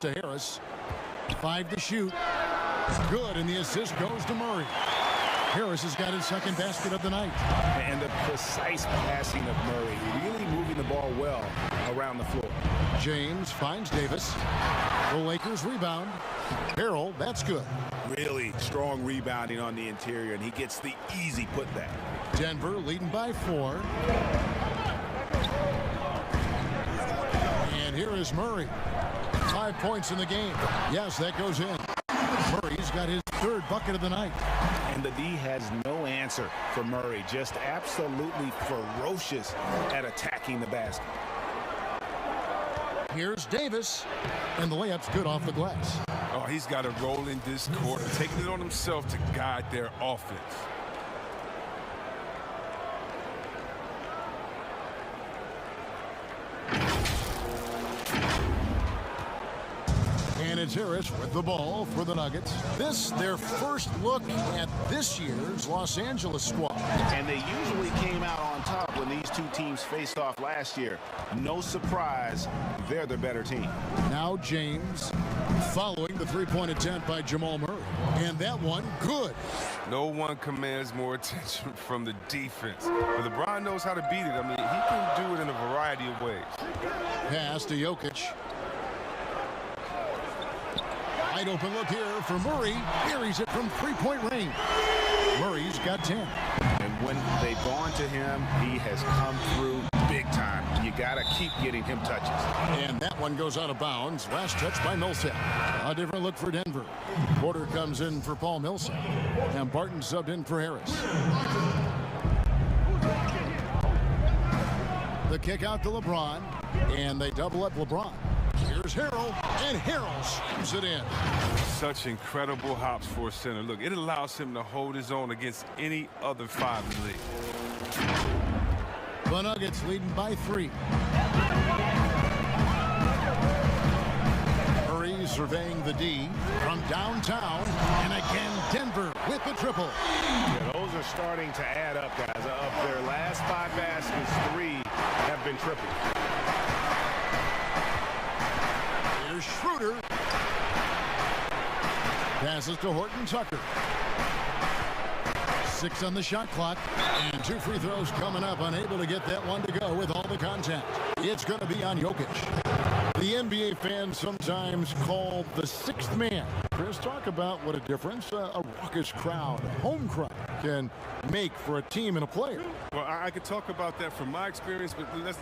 to Harris. 5 to shoot. Good, and the assist goes to Murray. Harris has got his second basket of the night. And the precise passing of Murray, really moving the ball well around the floor. James finds Davis. The Lakers rebound. Harrell, that's good. Really strong rebounding on the interior, and he gets the easy putback. Denver leading by 4. And here is Murray. 5 points in the game. Yes, that goes in. Murray's got his third bucket of the night. And the D has no answer for Murray. Just absolutely ferocious at attacking the basket. Here's Davis. And the layup's good off the glass. Oh, he's got a role in this quarter, taking it on himself to guide their offense. And it's Harris with the ball for the Nuggets. This, their first look at this year's Los Angeles squad. And they usually came out on top when these two teams faced off last year. No surprise, they're the better team. Now James following the three-point attempt by Jamal Murray. And that one, good. No one commands more attention from the defense. But LeBron knows how to beat it. I mean, he can do it in a variety of ways. Pass to Jokic. Wide open look here for Murray. Buries it from three-point range. Murray's got 10. And when they've gone to him, he has come through big time. You got to keep getting him touches. And that one goes out of bounds. Last touch by Millsap. A different look for Denver. Porter comes in for Paul Millsap. And Barton subbed in for Harris. The kick out to LeBron. And they double up LeBron. Here's Harrell, and Harrell shoots it in. Such incredible hops for a center. Look, it allows him to hold his own against any other 5 in the league. The Nuggets leading by 3. Murray surveying the D from downtown, and again Denver with the triple. Yeah, those are starting to add up, guys. Of their last 5 baskets, 3 have been tripled. Schroeder passes to Horton Tucker. 6 on the shot clock, and 2 free throws coming up. Unable to get that one to go with all the contact. It's going to be on Jokic. The NBA fans sometimes call the 6th man. Chris, talk about what a difference a raucous crowd, a home crowd, can make for a team and a player. Well, I could talk about that from my experience, but let's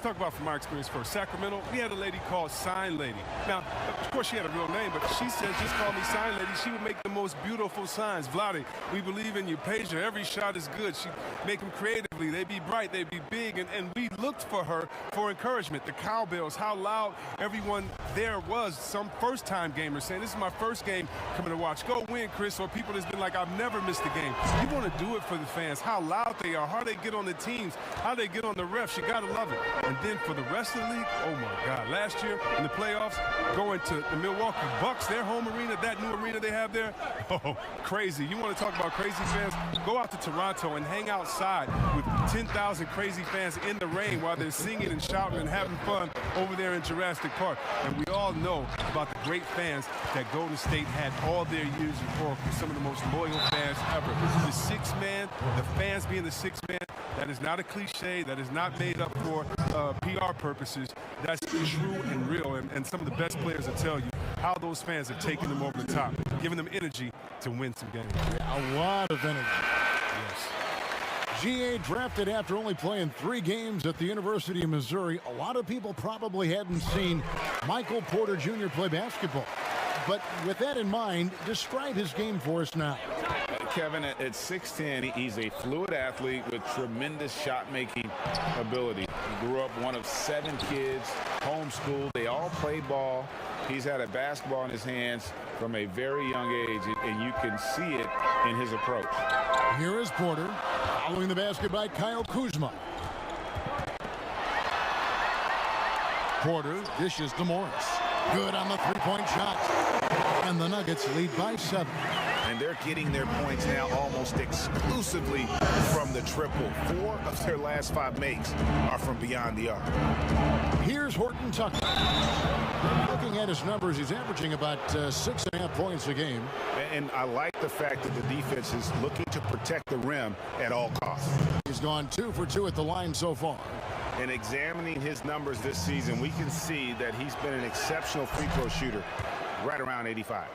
talk about from my experience first. Sacramento, we had a lady called Sign Lady. Now, of course, she had a real name, but she said, just call me Sign Lady. She would make the most beautiful signs. Vlade, we believe in you. Pager, every shot is good. She'd make them creatively. They'd be bright. They'd be big. And we looked for her for encouragement. The cowbells, how loud everyone there was. Some first-time gamers saying, this is my first game coming to watch. Go win, Chris. Or people that's been like, I've never missed a game. You want to do it for the fans, how loud they are, how they get on the teams, how they get on the refs. You got to love it. And then for the rest of the league, oh, my God. Last year in the playoffs, going to the Milwaukee Bucks, their home arena, that new arena they have there, oh, crazy. You want to talk about crazy fans? Go out to Toronto and hang outside with 10,000 crazy fans in the rain while they're singing and shouting and having fun over there in Jurassic Park. And we all know about the great fans that Golden State had all their years before, some of the most loyal fans ever. The 6th man, the fans being the 6th man, that is not a cliche. That is not made up for PR purposes. That's true and real. And some of the best players will tell you how those fans have taken them over the top, giving them energy to win some games. A lot of energy. Yes. GA drafted after only playing 3 games at the University of Missouri. A lot of people probably hadn't seen Michael Porter Jr. play basketball. But with that in mind, describe his game for us now. Kevin, at 6'10", he's a fluid athlete with tremendous shot-making ability. He grew up one of 7 kids, homeschooled. They all played ball. He's had a basketball in his hands from a very young age, and you can see it in his approach. Here is Porter, following the basket by Kyle Kuzma. Porter dishes to Morris. Good on the three-point shot. And the Nuggets lead by 7. And they're getting their points now almost exclusively from the triple. 4 of their last 5 makes are from beyond the arc. Here's Horton Tucker. Looking at his numbers, he's averaging about 6.5 points a game. And I like the fact that the defense is looking to protect the rim at all costs. He's gone 2 for 2 at the line so far. And examining his numbers this season, we can see that he's been an exceptional free throw shooter, right around 85.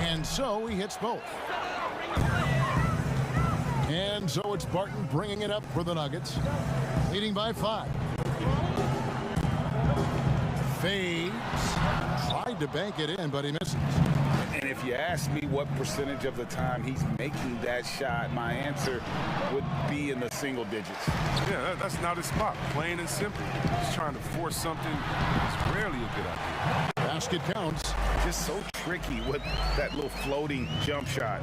And so he hits both. And so it's Barton bringing it up for the Nuggets, leading by 5. Fades. Tried to bank it in, but he misses. And if you ask me what percentage of the time he's making that shot, my answer would be in the single digits. Yeah, that's not his spot, plain and simple. He's trying to force something that's rarely a good idea. Basket counts. Just so tricky with that little floating jump shot.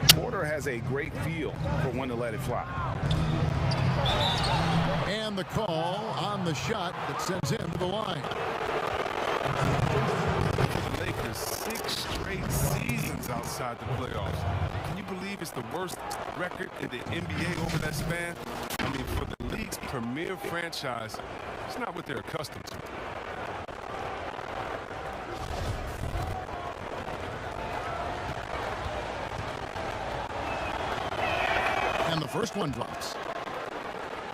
Porter has a great feel for when to let it fly. And the call on the shot that sends him to the line. The Lakers 6 straight seasons outside the playoffs. Can you believe it's the worst record in the NBA over that span? I mean, for the league's premier franchise, it's not what they're accustomed to. And the first one drops.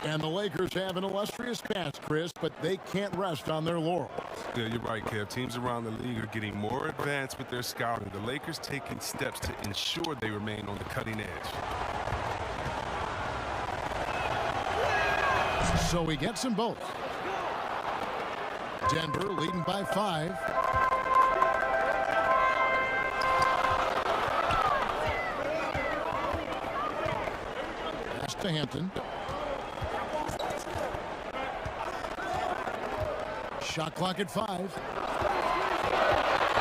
And the Lakers have an illustrious past, Chris, but they can't rest on their laurels. Yeah, you're right, Kev. Teams around the league are getting more advanced with their scouting. The Lakers taking steps to ensure they remain on the cutting edge. So he gets them both. Denver leading by 5. Pass to Hampton. Shot clock at 5.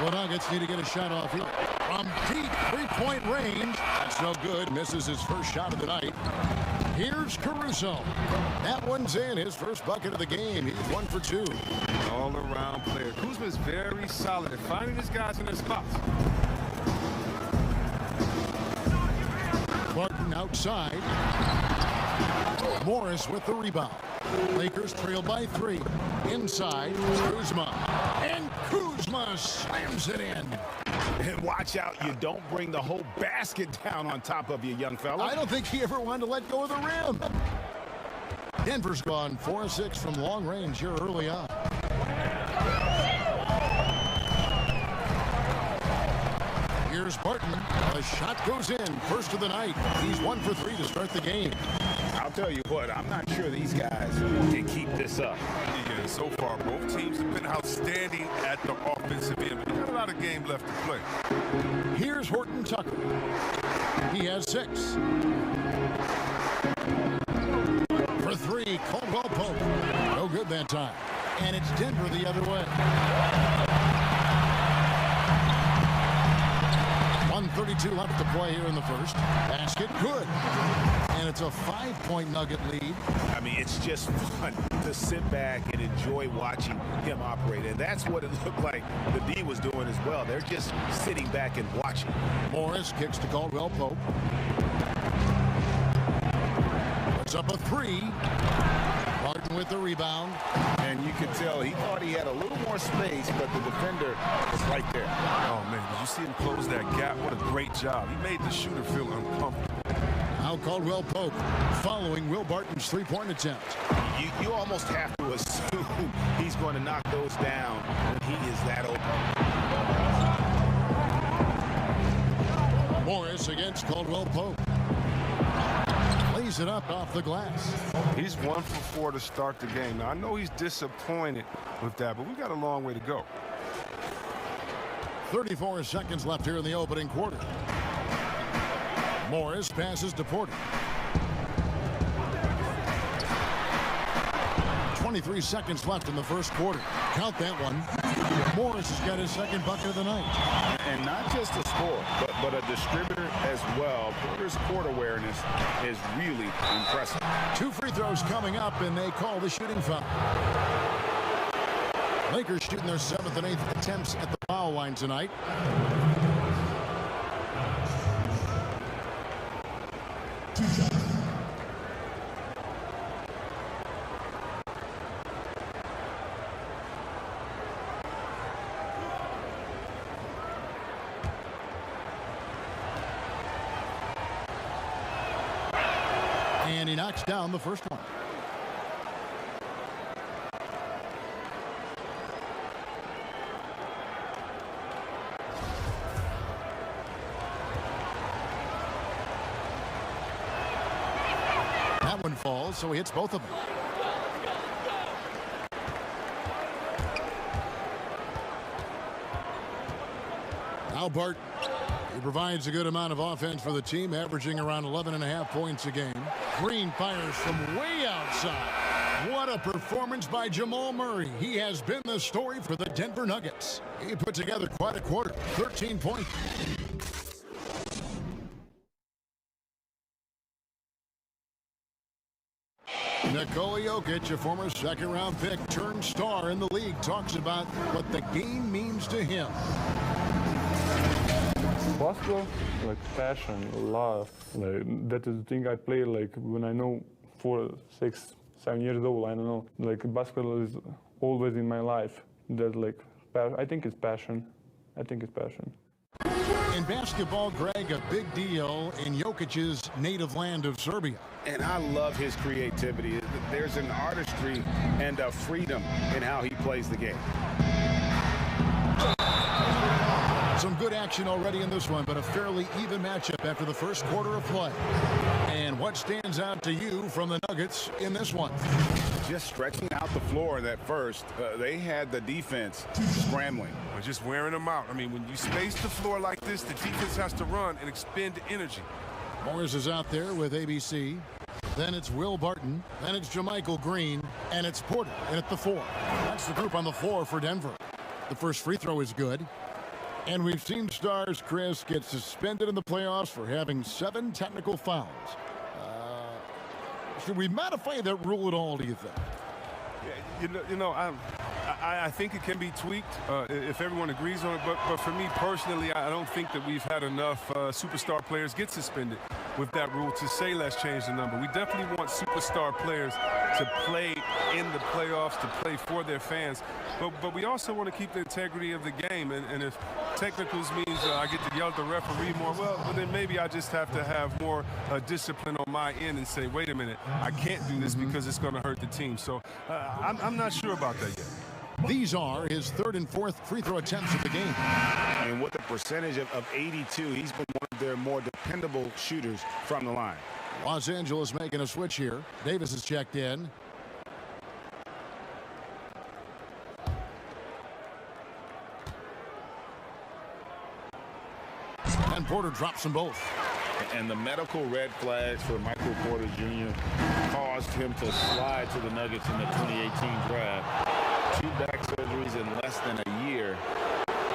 The Nuggets need to get a shot off here. From deep three-point range. That's no good. Misses his first shot of the night. Here's Caruso. That one's in. His first bucket of the game. He's 1 for 2. All-around player. Kuzma's very solid at finding his guys in their spots. Barton outside. Morris with the rebound. Lakers trail by 3. Inside, Kuzma. And Kuzma slams it in. And watch out, you don't bring the whole basket down on top of you, young fella. I don't think he ever wanted to let go of the rim. Denver's gone 4-6 from long range here early on. Here's Barton. The shot goes in. First of the night. He's 1 for 3 to start the game. I'll tell you what, I'm not sure these guys can keep this up. Yeah, so far, both teams have been outstanding at the offensive end, but they got a lot of game left to play. Here's Horton Tucker. He has 6. For 3, Caldwell Pope. No good that time. And it's Denver the other way. 1:32 left to play here in the first. Basket good. And it's a 5-point Nugget lead. I mean, it's just fun to sit back and enjoy watching him operate. And that's what it looked like the D was doing as well. They're just sitting back and watching. Morris kicks to Caldwell Pope. Puts up a 3. Barton with the rebound. And you could tell he thought he had a little more space, but the defender was right there. Oh, man, did you see him close that gap? What a great job. He made the shooter feel uncomfortable. Now Caldwell Pope following Will Barton's three-point attempt. You almost have to assume he's going to knock those down when he is that open. Morris against Caldwell Pope. Lays it up off the glass. He's 1 for 4 to start the game. Now, I know he's disappointed with that, but we got a long way to go. 34 seconds left here in the opening quarter. Morris passes to Porter. 23 seconds left in the first quarter. Count that one. Morris has got his second bucket of the night. And not just a scorer, but a distributor as well. Porter's court awareness is really impressive. 2 free throws coming up, and they call the shooting foul. Lakers shooting their 7th and 8th attempts at the foul line tonight. And he knocks down the first one. That one falls, so he hits both of them. Now Bart. He provides a good amount of offense for the team, averaging around 11.5 points a game. Green fires from way outside. What a performance by Jamal Murray. He has been the story for the Denver Nuggets. He put together quite a quarter. 13 points. Nikola Jokic, a former second-round pick turned star in the league, talks about what the game means to him. Basketball, like passion, love. Like that is the thing I play like when I know 4, 6, 7 years old. I don't know. Like basketball is always in my life. That like I think it's passion. I think it's passion. In basketball, Greg, a big deal in Jokic's native land of Serbia. And I love his creativity. There's an artistry and a freedom in how he plays the game. Some good action already in this one, but a fairly even matchup after the first quarter of play. And what stands out to you from the Nuggets in this one? Just stretching out the floor in that first. They had the defense scrambling. Or just wearing them out. I mean, when you space the floor like this, the defense has to run and expend energy. Morris is out there with ABC. Then it's Will Barton. Then it's JaMychal Green. And it's Porter in at the 4. That's the group on the floor for Denver. The first free throw is good. And we've seen stars, Chris, get suspended in the playoffs for having 7 technical fouls. Should we modify that rule at all, do you think? Yeah, I think it can be tweaked if everyone agrees on it. But for me personally, I don't think that we've had enough superstar players get suspended with that rule to say let's change the number. We definitely want superstar players to play in the playoffs, to play for their fans. But we also want to keep the integrity of the game. And if technicals means I get to yell at the referee more, well, then maybe I just have to have more discipline on my end and say, wait a minute, I can't do this because it's going to hurt the team. So I'm not sure about that yet. These are his 3rd and 4th free throw attempts of the game. And with a percentage of 82, he's been one of their more dependable shooters from the line. Los Angeles making a switch here. Davis is checked in. And Porter drops them both. And the medical red flags for Michael Porter Jr. caused him to slide to the Nuggets in the 2018 draft. 2 back surgeries in less than a year.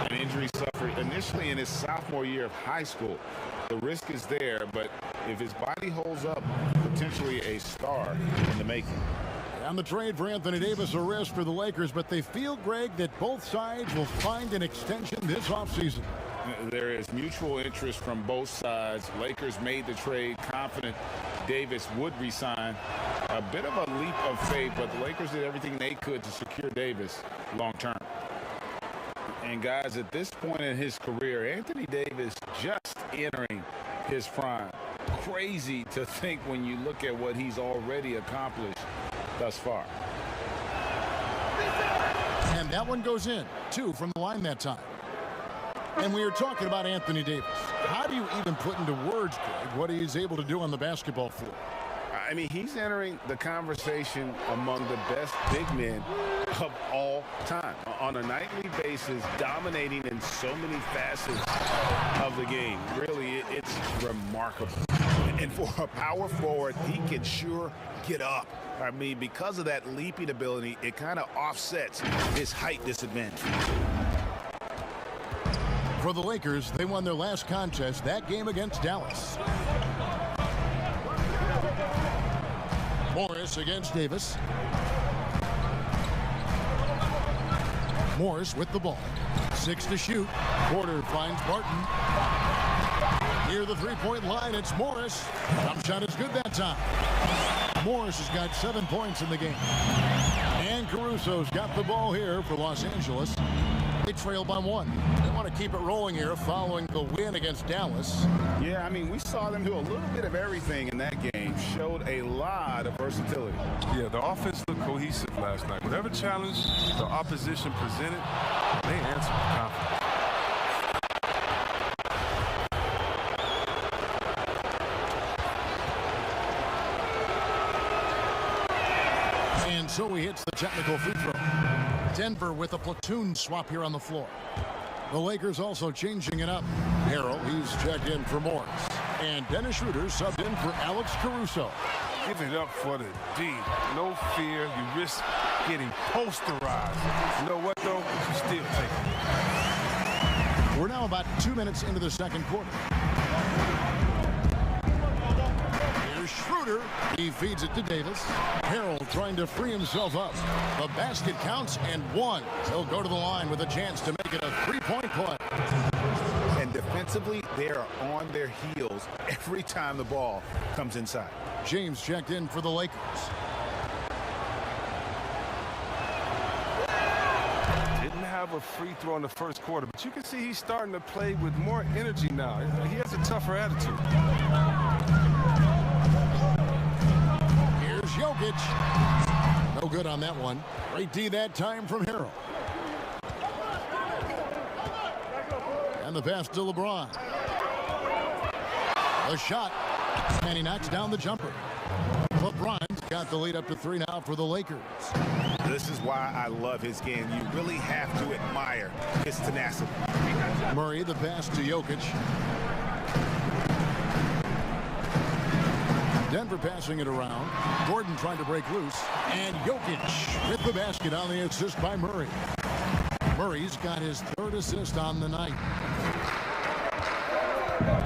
An injury suffered initially in his sophomore year of high school. The risk is there, but if his body holds up, potentially a star in the making. On the trade for Anthony Davis, a risk for the Lakers, but they feel, Greg, that both sides will find an extension this offseason. There is mutual interest from both sides. Lakers made the trade confident Davis would resign. A bit of a leap of faith, but the Lakers did everything they could to secure Davis long term. And guys, at this point in his career, Anthony Davis just entering his prime. Crazy to think when you look at what he's already accomplished thus far. And that one goes in. 2 from the line that time. And we were talking about Anthony Davis. How do you even put into words, Greg, what he's able to do on the basketball floor? I mean, he's entering the conversation among the best big men of all time. On a nightly basis, dominating in so many facets of the game. Really, it's remarkable. And for a power forward, he can sure get up. I mean, because of that leaping ability, it kind of offsets his height disadvantage. For the Lakers, they won their last contest, that game against Dallas. Morris against Davis. Morris with the ball. 6 to shoot. Porter finds Barton. Near the three-point line, it's Morris. Jump shot is good that time. Morris has got 7 points in the game. And Caruso's got the ball here for Los Angeles. They trail by 1. They want to keep it rolling here following the win against Dallas. Yeah, I mean, we saw them do a little bit of everything in that game. Showed a lot of versatility. Yeah, the offense looked cohesive last night. Whatever challenge the opposition presented, they answered with confidence. And so he hits the technical free throw. Denver with a platoon swap here on the floor. The Lakers also changing it up. Harrell, he's checked in for Morris. And Dennis Schroeder subbed in for Alex Caruso. Give it up for the D. No fear. You risk getting posterized. You know what, though? You still take it. We're now about 2 minutes into the second quarter. Here's Schroeder. He feeds it to Davis. Harrell trying to free himself up. The basket counts and 1. He'll go to the line with a chance to make it a three-point play. And defensively, they are on their heels every time the ball comes inside. James checked in for the Lakers. Didn't have a free throw in the first quarter, but you can see he's starting to play with more energy now. He has a tougher attitude. Here's Jokic. No good on that one. Great D that time from Harrell. And the pass to LeBron. A shot. And he knocks down the jumper. LeBron's got the lead up to 3 now for the Lakers. This is why I love his game. You really have to admire his tenacity. Murray, the pass to Jokic. Denver passing it around. Gordon trying to break loose. And Jokic with the basket on the assist by Murray. Murray's got his 3rd assist on the night.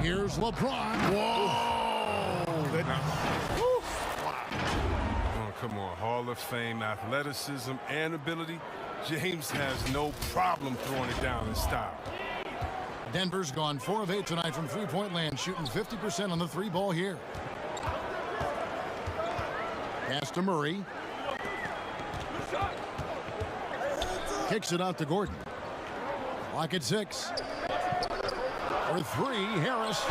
Here's LeBron. Whoa! Goodness. Oh, come on. Hall of Fame, athleticism, and ability. James has no problem throwing it down in style. Denver's gone 4 of 8 tonight from three-point land, shooting 50% on the 3-ball here. Pass to Murray. Kicks it out to Gordon. Clock at 6. For 3, Harris.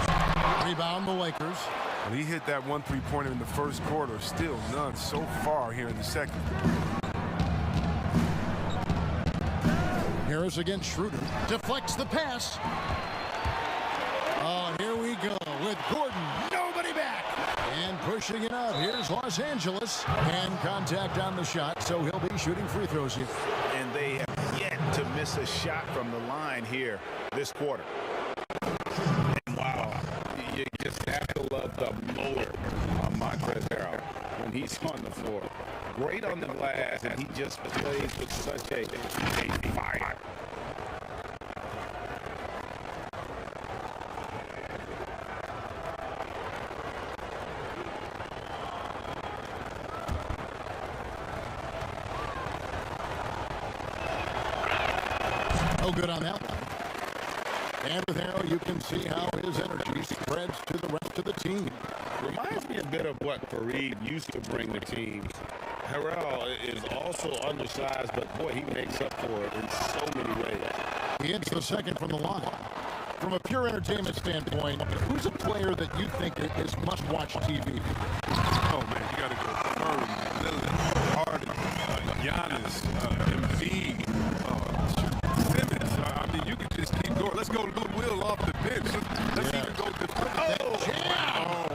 Rebound the Lakers. Well, he hit that 1 3-pointer in the first quarter. Still none so far here in the second. Harris against Schroeder. Deflects the pass. Oh, here we go with Gordon. Nobody back. And pushing it up. Here's Los Angeles. And contact on the shot, so he'll be shooting free throws here. And they have yet to miss a shot from the line here this quarter. And wow, you just have to love the motor of Montrezl Harrell when he's on the floor. Great on the glass, and he just plays with such a fire. No good on that one. And with Harrell, you can see how his energy spreads to the rest of the team. Reminds me a bit of what Fareed used to bring the team. Harrell is also undersized, but boy, he makes up for it in so many ways. He hits the second from the line. From a pure entertainment standpoint, who's a player that you think is must-watch TV? Oh, man, you got to go Curry, Lillard, Harden, Giannis, Embiid, Simmons. I mean, you can just keep going. Let's go Lou Will off the bench. Let's even go to Wow.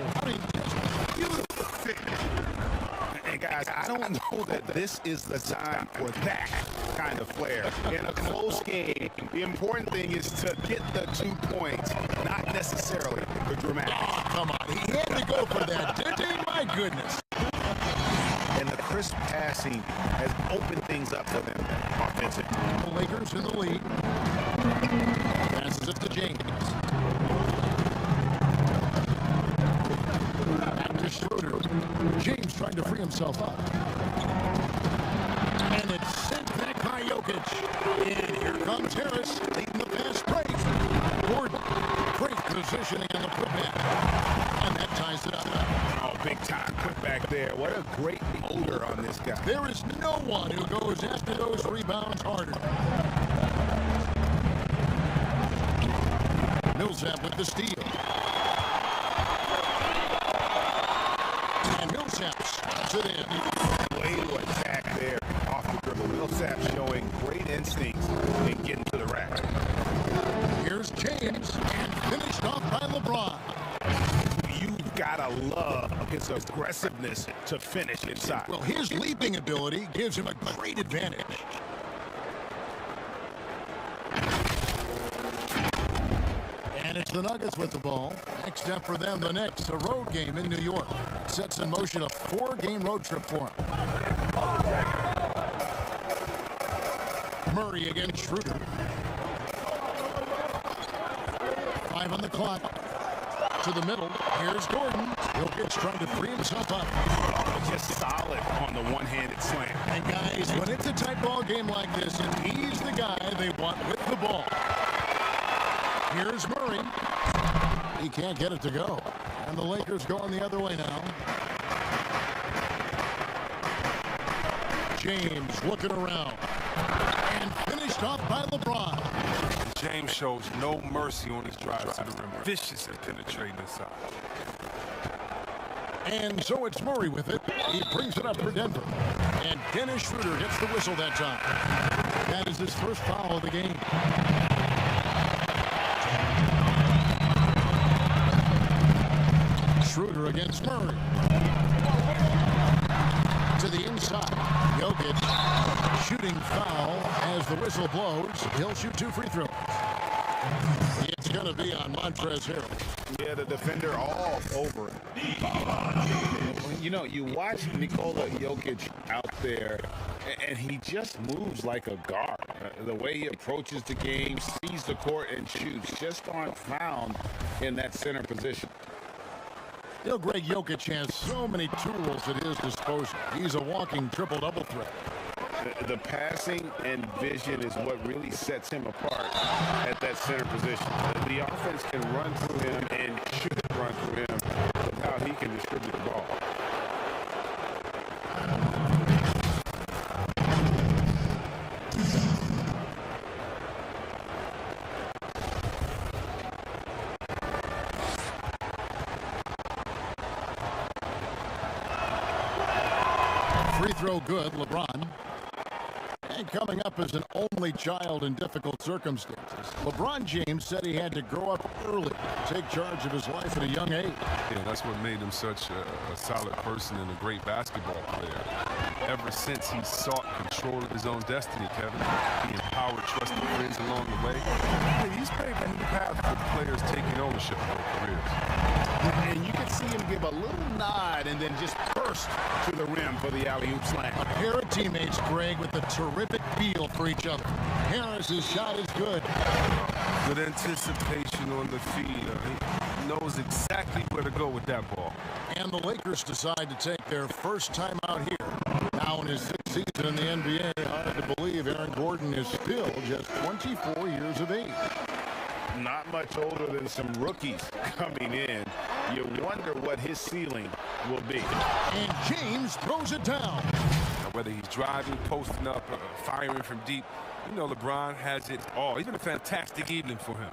And guys, I I don't know that this is the time for that kind of flair. In a close game, the important thing is to get the 2 points, not necessarily the dramatic. Oh, come on. He had to go for that, didn't he? My goodness. And the crisp passing has opened things up for them offensively. The Lakers in the lead. Passes it to James. Back to Schroeder. James trying to free himself up. And it's sent back by Jokic. And here comes Harris leading the fast break. Gordon, great positioning on the putback. And that ties it up. Oh, big time putback there. What a great motor on this guy. There is no one who goes after those rebounds harder. Millsap with the steal. And Millsap slots it in. Way to attack there off the dribble. Millsap showing great instincts in getting to the rack. Here's James, and finished off by LeBron. You've got to love his aggressiveness to finish inside. Well, his leaping ability gives him a great advantage. And it's the Nuggets with the ball. Next step for them, the Knicks, a road game in New York. Sets in motion a 4-game road trip for them. Murray against Schroeder. 5 on the clock. To the middle. Here's Gordon. Jokic trying to free himself up. Just solid on the one-handed slam. And guys, when it's a tight ball game like this, and he's the guy they want with the ball. Here's Murray. He can't get it to go. And the Lakers going the other way now. James looking around. And finished off by LeBron. James shows no mercy on his drive to the rim. Vicious and penetrating inside. And so it's Murray with it. He brings it up for Denver. And Dennis Schroeder gets the whistle that time. That is his first foul of the game. Schroeder against Murray. To the inside. Jokic shooting foul as the whistle blows. He'll shoot 2 free throws. It's going to be on Montrezl Harrell. Yeah, the defender all over it. You know, you watch Nikola Jokic out there, and he just moves like a guard. The way he approaches the game, sees the court, and shoots just aren't found in that center position. You know, Greg, Jokic has so many tools at his disposal. He's a walking triple-double threat. The passing and vision is what really sets him apart at that center position. The offense can run through him and should run through him with how he can distribute the ball. Free throw good, LeBron. And coming up as an only child in difficult circumstances, LeBron James said he had to grow up early, take charge of his life at a young age. Yeah, that's what made him such a solid person and a great basketball player. Ever since he sought control of his own destiny, Kevin, he empowered trusted friends along the way. And he's paved a new path for players taking ownership of their careers. And you can see him give a little nod and then just burst to the rim for the alley-oop slam. A pair of teammates, Greg, with a terrific feel for each other. Harris's shot is good. Good anticipation on the feed. He knows exactly where to go with that ball. And the Lakers decide to take their first time out here. Now in his 6th season in the NBA, hard to believe Aaron Gordon is still just 24 years of age. Not much older than some rookies coming in. You wonder what his ceiling will be. And James throws it down. Now, whether he's driving, posting up, firing from deep, you know LeBron has it all. It's been a fantastic evening for him.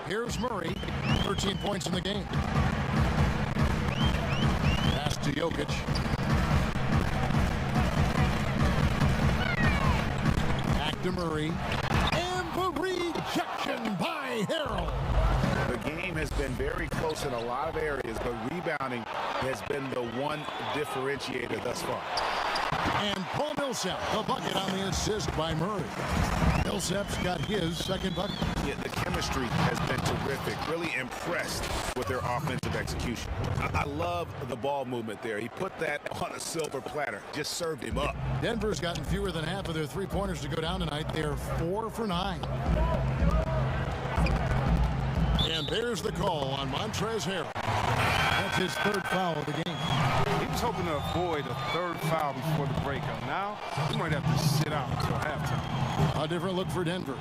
Here's Murray, 13 points in the game. Pass to Jokic. Back to Murray. And the rejection by Harrell. The game has been very close in a lot of areas, but rebounding has been the one differentiator thus far. And Paul Millsap, the bucket on the assist by Murray. Millsap's got his second bucket. Yeah, the chemistry has been terrific. Really impressed with their offensive execution. I love the ball movement there. He put that on a silver platter. Just served him up. Denver's gotten fewer than half of their three-pointers to go down tonight. They're 4 for 9. And there's the call on Montrezl Harrell. That's his third foul of the game. He was hoping to avoid a third foul before the breakup. Now, he might have to sit out until halftime. A different look for Denver.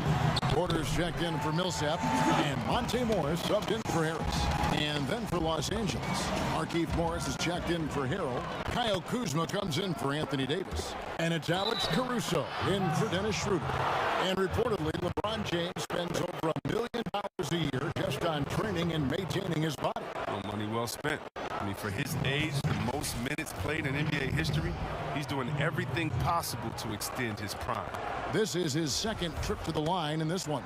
Porter's checked in for Millsap, and Monte Morris subbed in for Harris. And then for Los Angeles, Markieff Morris is checked in for Harrell. Kyle Kuzma comes in for Anthony Davis. And it's Alex Caruso in for Dennis Schroeder. And reportedly, LeBron James spends over $1 million a year just on training and maintaining his body. Well, money well spent. I mean, for his age, the most minutes played in NBA history, he's doing everything possible to extend his prime. This is his second trip to the line in this one.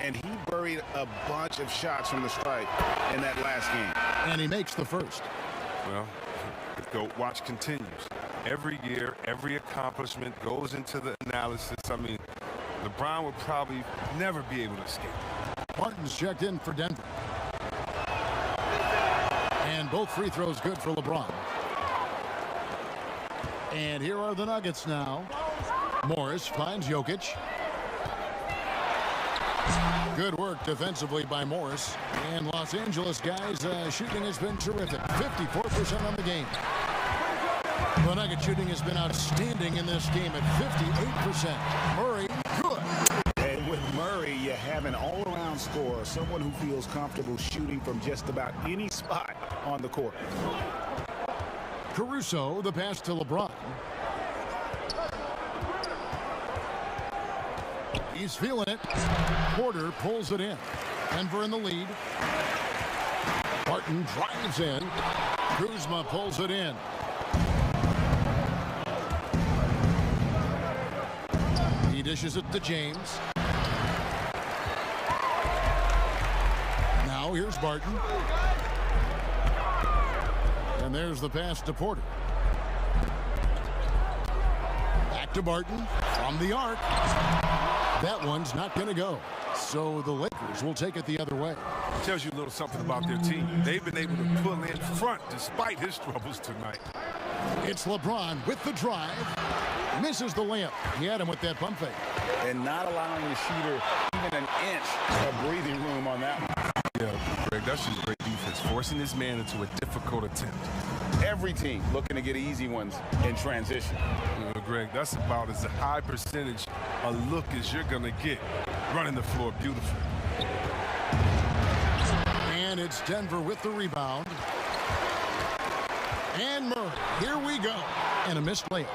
And he buried a bunch of shots from the stripe in that last game. And he makes the first. Well, the GOAT watch continues. Every year, every accomplishment goes into the analysis. I mean, LeBron would probably never be able to escape. Martin's checked in for Denver. And both free throws good for LeBron. And here are the Nuggets now. Morris finds Jokic. Good work defensively by Morris. And Los Angeles guys, shooting has been terrific. 54% on the game. The Nugget shooting has been outstanding in this game at 58%. Murray, good. And with Murray, you have an all-around scorer, someone who feels comfortable shooting from just about any spot on the court. Caruso, the pass to LeBron. He's feeling it. Porter pulls it in. Denver in the lead. Barton drives in. Kuzma pulls it in. He dishes it to James. Now here's Barton. And there's the pass to Porter. Back to Barton from the arc. That one's not going to go. So the Lakers will take it the other way. Tells you a little something about their team. They've been able to pull in front despite his troubles tonight. It's LeBron with the drive. Misses the layup. He had him with that pump fake. And not allowing the shooter even an inch of breathing room on that one. Yeah, Greg, that's just great defense, forcing this man into a difficult attempt. Every team looking to get easy ones in transition. Greg, that's about as a high percentage a look as you're going to get running the floor beautifully. And it's Denver with the rebound. And Murray, here we go. And a missed layup.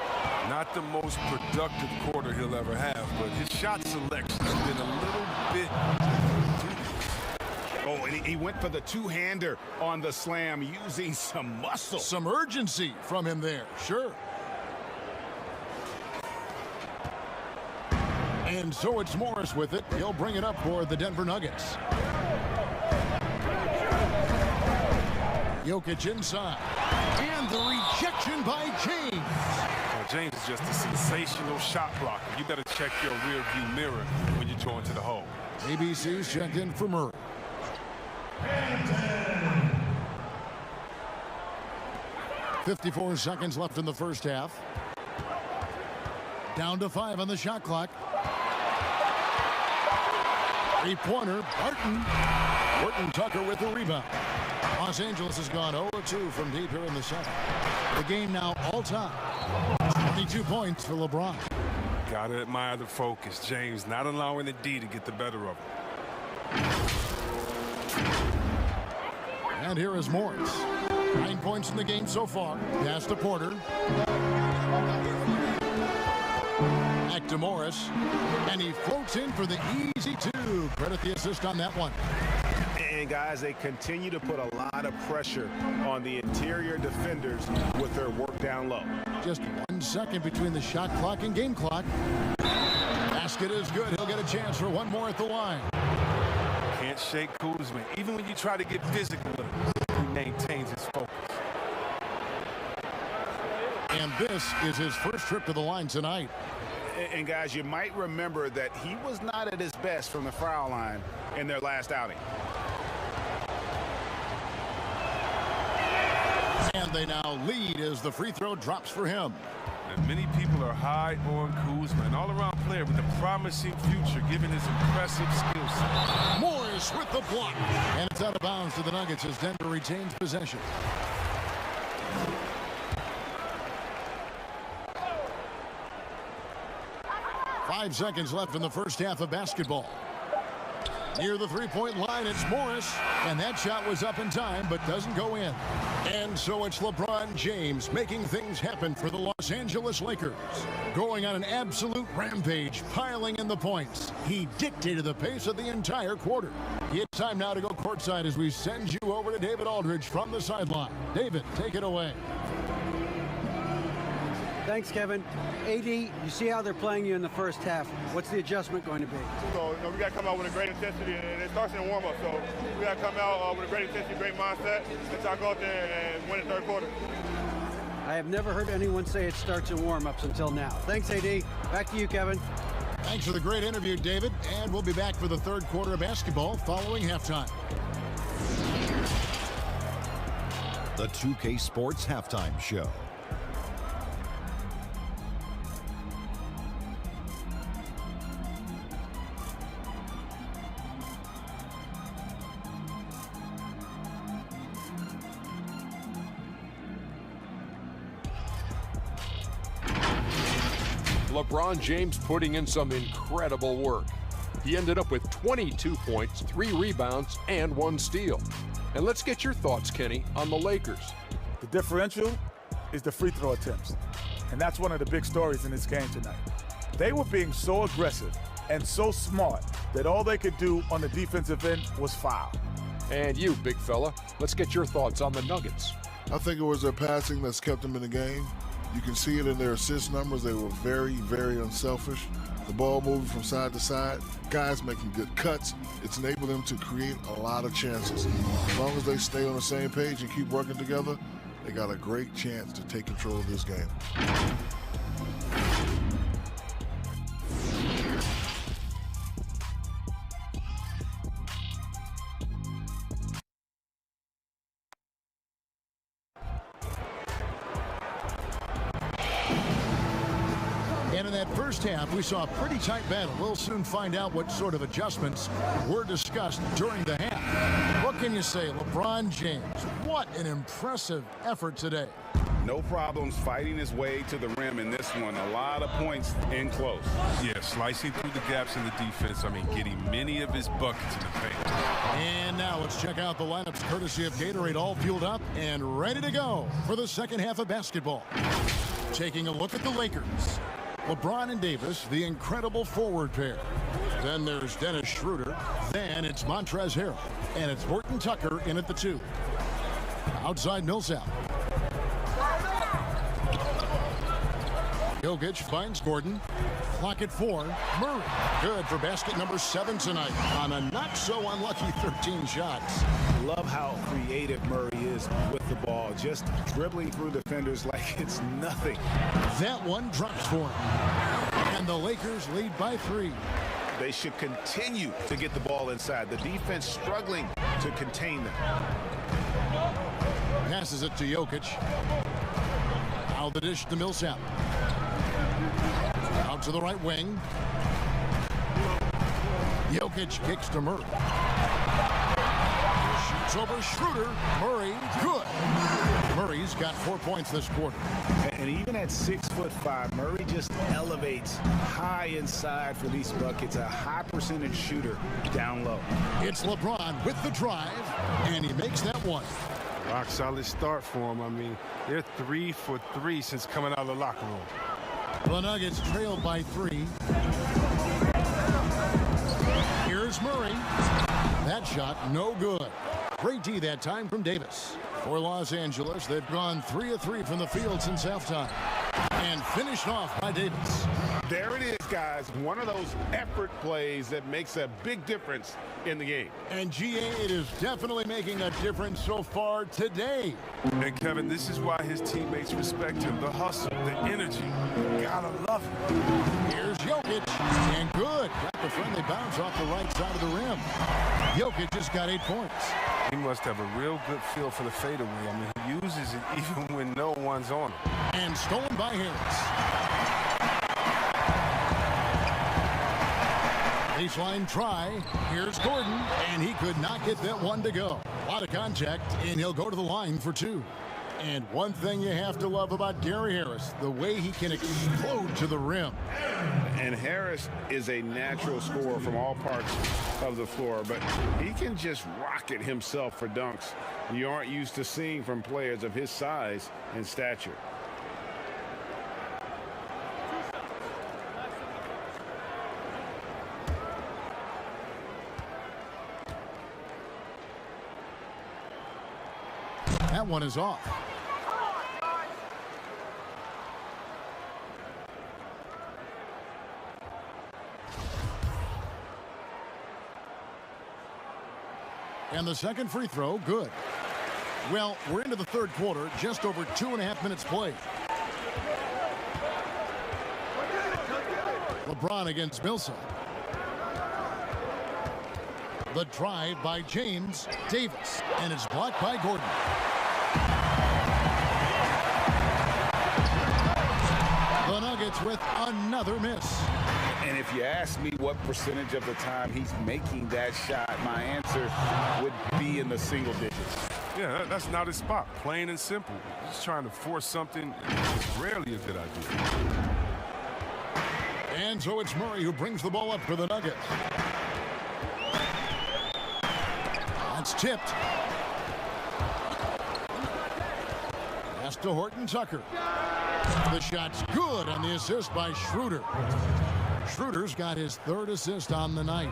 Not the most productive quarter he'll ever have, but his shot selection has been a little bit... Oh, and he went for the two-hander on the slam, using some muscle. Some urgency from him there, sure. And so it's Morris with it. He'll bring it up for the Denver Nuggets. Jokic inside. And the rejection by James. Well, James is just a sensational shot blocker. You better check your rear-view mirror when you go into the hole. ABC's checked in for Murray. 54 seconds left in the first half. Down to 5 on the shot clock. Three-pointer, Barton. Horton Tucker with the rebound. Los Angeles has gone 0-2 from deep here in the second. The game now all-time. 22 points for LeBron. Gotta admire the focus. James not allowing the D to get the better of him. And here is Morris. 9 points in the game so far. Pass to Porter. Back to Morris. And he floats in for the easy two. Credit the assist on that one. And guys, they continue to put a lot of pressure on the interior defenders with their work down low. Just 1 second between the shot clock and game clock. Basket is good. He'll get a chance for one more at the line. Can't shake Kuzma, even when you try to get physical with him. He maintains his focus. And this is his first trip to the line tonight. And guys, you might remember that he was not at his best from the foul line in their last outing. And they now lead as the free throw drops for him. And many people are high on Kuzma, an all-around player with a promising future given his impressive skill set. Morris with the block. And it's out of bounds to the Nuggets as Denver retains possession. Five seconds left in the first half of basketball. Near the three-point line, it's Morris. And that shot was up in time, but doesn't go in. And so it's LeBron James making things happen for the Los Angeles Lakers. Going on an absolute rampage, piling in the points. He dictated the pace of the entire quarter. It's time now to go courtside as we send you over to David Aldridge from the sideline. David, take it away. Thanks, Kevin. AD, you see how they're playing you in the first half. What's the adjustment going to be? So, we got to come out with a great intensity, and it starts in the warm-up. So, we got to come out with a great intensity, great mindset, and try to go out there and win the third quarter. I have never heard anyone say it starts in warm-ups until now. Thanks, AD. Back to you, Kevin. Thanks for the great interview, David. And we'll be back for the third quarter of basketball following halftime. The 2K Sports Halftime Show. LeBron James putting in some incredible work. He ended up with 22 points, 3 rebounds, and 1 steal. And let's get your thoughts, Kenny, on the Lakers. The differential is the free throw attempts. And that's one of the big stories in this game tonight. They were being so aggressive and so smart that all they could do on the defensive end was foul. And you, big fella, let's get your thoughts on the Nuggets. I think it was their passing that's kept them in the game. You can see it in their assist numbers. They were very, very unselfish. The ball moving from side to side, guys making good cuts. It's enabled them to create a lot of chances. As long as they stay on the same page and keep working together, they got a great chance to take control of this game. And in that first half, we saw a pretty tight battle. We'll soon find out what sort of adjustments were discussed during the half. What can you say, LeBron James? What an impressive effort today. No problems fighting his way to the rim in this one. A lot of points in close. Yeah, slicing through the gaps in the defense. I mean, getting many of his buckets in the paint. And now let's check out the lineups courtesy of Gatorade, all fueled up and ready to go for the second half of basketball. Taking a look at the Lakers. LeBron and Davis, the incredible forward pair. Then there's Dennis Schroeder. Then it's Montrezl Harrell. And it's Horton Tucker in at the 2. Outside Millsap. Jokic finds Gordon. Clock at 4. Murray. Good for basket number 7 tonight on a not-so-unlucky 13 shots. Love how creative Murray is with the ball, just dribbling through defenders like it's nothing. That one drops for him. And the Lakers lead by 3. They should continue to get the ball inside. The defense struggling to contain them. Passes it to Jokic. Now the dish to Millsap. Out to the right wing. Jokic kicks to Murray. Shoots over Schroeder. Murray, good. Murray's got 4 points this quarter. And even at 6'5", Murray just elevates high inside for these buckets. A high percentage shooter down low. It's LeBron with the drive, and he makes that one. Rock solid start for him. I mean, they're 3 for 3 since coming out of the locker room. The Nuggets trailed by 3. Here's Murray. That shot, no good. Great D that time from Davis. For Los Angeles, they've gone 3 of 3 from the field since halftime. And finished off by Davis. There it is, guys. One of those effort plays that makes a big difference in the game. And GA, it is definitely making a difference so far today. And Kevin, this is why his teammates respect him. The hustle, the energy. Gotta love it. Here's Jokic, and good. Got the friendly bounce off the right side of the rim. Jokic just got 8 points. He must have a real good feel for the fadeaway. I mean, he uses it even when no one's on him. And stolen by Harris. Baseline try. Here's Gordon, and he could not get that one to go. A lot of contact, and he'll go to the line for 2. And one thing you have to love about Gary Harris, the way he can explode to the rim. And Harris is a natural scorer from all parts of the floor, but he can just rocket himself for dunks you aren't used to seeing from players of his size and stature. That one is off. And the second free throw, good. Well, we're into the third quarter, just over 2.5 minutes played. LeBron against Millsap. The drive by James Davis, and it's blocked by Gordon. The Nuggets with another miss. And if you ask me what percentage of the time he's making that shot, my answer would be in the single digits. Yeah, that's not his spot. Plain and simple. Just trying to force something is rarely a good idea. And so it's Murray who brings the ball up for the Nuggets. That's tipped. Pass to Horton Tucker. The shot's good on the assist by Schroeder. Schroeder's got his 3rd assist on the night.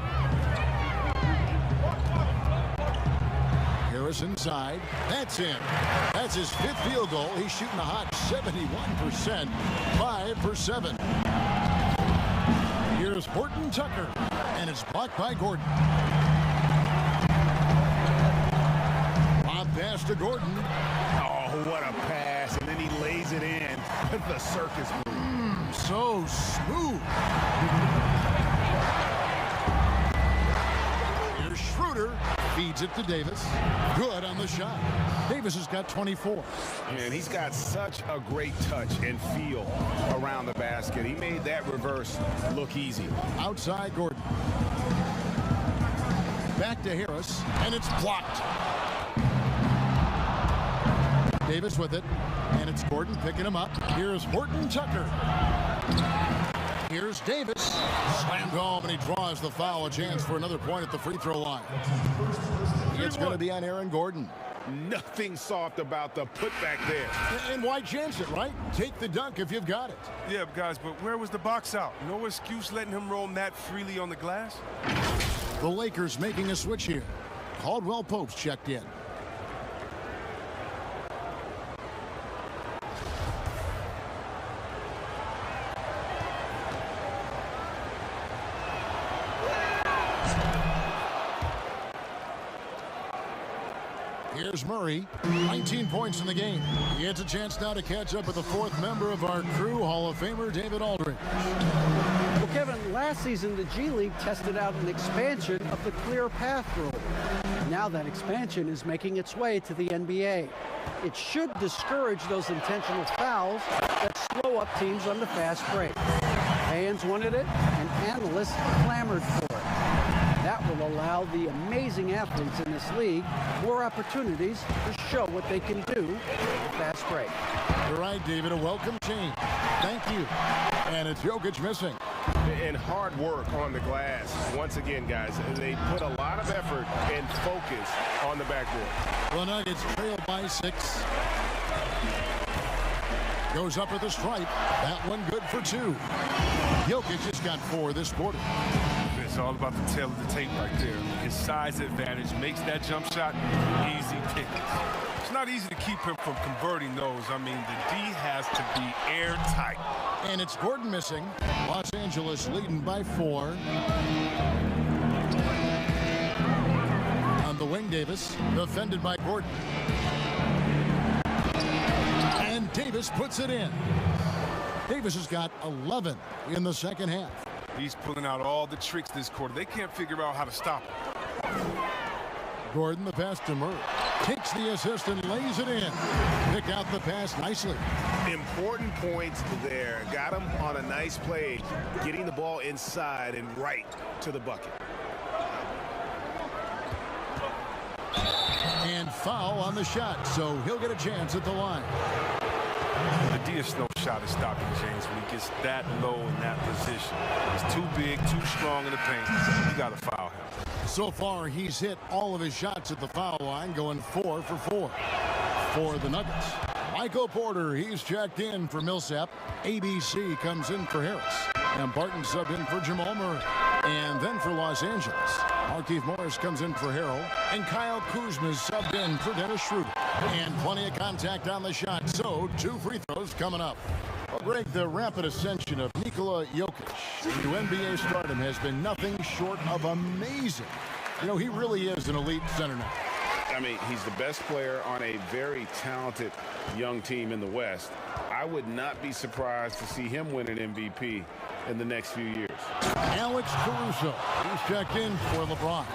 Harris inside. That's in. That's his 5th field goal. He's shooting a hot 71%. 5 for 7. Here's Horton Tucker, and it's blocked by Gordon. Lob pass to Gordon. Oh, what a pass, and then he lays it in. The circus move. So smooth. Here's Schroeder. Feeds it to Davis. Good on the shot. Davis has got 24. And he's got such a great touch and feel around the basket. He made that reverse look easy. Outside Gordon. Back to Harris, and it's blocked. Davis with it, and it's Gordon picking him up. Here's Horton Tucker. Here's Davis. Slammed home, and he draws the foul. A chance for another point at the free throw line. It's going to be on Aaron Gordon. Nothing soft about the putback there. And why chance it, right? Take the dunk if you've got it. Yeah, guys, but where was the box out? No excuse letting him roam that freely on the glass. The Lakers making a switch here. Caldwell Pope's checked in. Here's Murray, 19 points in the game. He gets a chance now to catch up with the 4th member of our crew, Hall of Famer David Aldridge. Well, Kevin, last season the G League tested out an expansion of the clear path rule. Now that expansion is making its way to the NBA. It should discourage those intentional fouls that slow up teams on the fast break. Fans wanted it, and analysts clamored for it. That will allow the amazing athletes in this league more opportunities to show what they can do with the fast break. You're right, David. A welcome change. Thank you. And it's Jokic missing. And hard work on the glass. Once again, guys, they put a lot of effort and focus on the backboard. The Nuggets trail by 6. Goes up with a stripe. That one good for 2. Jokic just got 4 this quarter. It's all about the tail of the tape right there. His size advantage makes that jump shot easy pickings. It's not easy to keep him from converting those. I mean, the D has to be airtight. And it's Gordon missing. Los Angeles leading by 4. On the wing, Davis, defended by Gordon. And Davis puts it in. Davis has got 11 in the second half. He's pulling out all the tricks this quarter. They can't figure out how to stop him. Gordon, the pass to Murray. Takes the assist and lays it in. Pick out the pass nicely. Important points there. Got him on a nice play, getting the ball inside and right to the bucket. And foul on the shot, so he'll get a chance at the line. The DSNO shot is stopping James when he gets that low in that position. He's too big, too strong in the paint. You got to foul him. So far, he's hit all of his shots at the foul line, going 4 for 4 for the Nuggets. Michael Porter, he's checked in for Millsap. ABC comes in for Harris. And Barton subbed in for Jamal Murray. And then for Los Angeles, Markieff Morris comes in for Harrell. And Kyle Kuzma subbed in for Dennis Schroeder. And plenty of contact on the shot, so 2 free throws coming up. Well, Greg, the rapid ascension of Nikola Jokic into NBA stardom has been nothing short of amazing. You know, he really is an elite center now. I mean, he's the best player on a very talented young team in the West. I would not be surprised to see him win an MVP in the next few years. Alex Caruso, he's checked in for LeBron.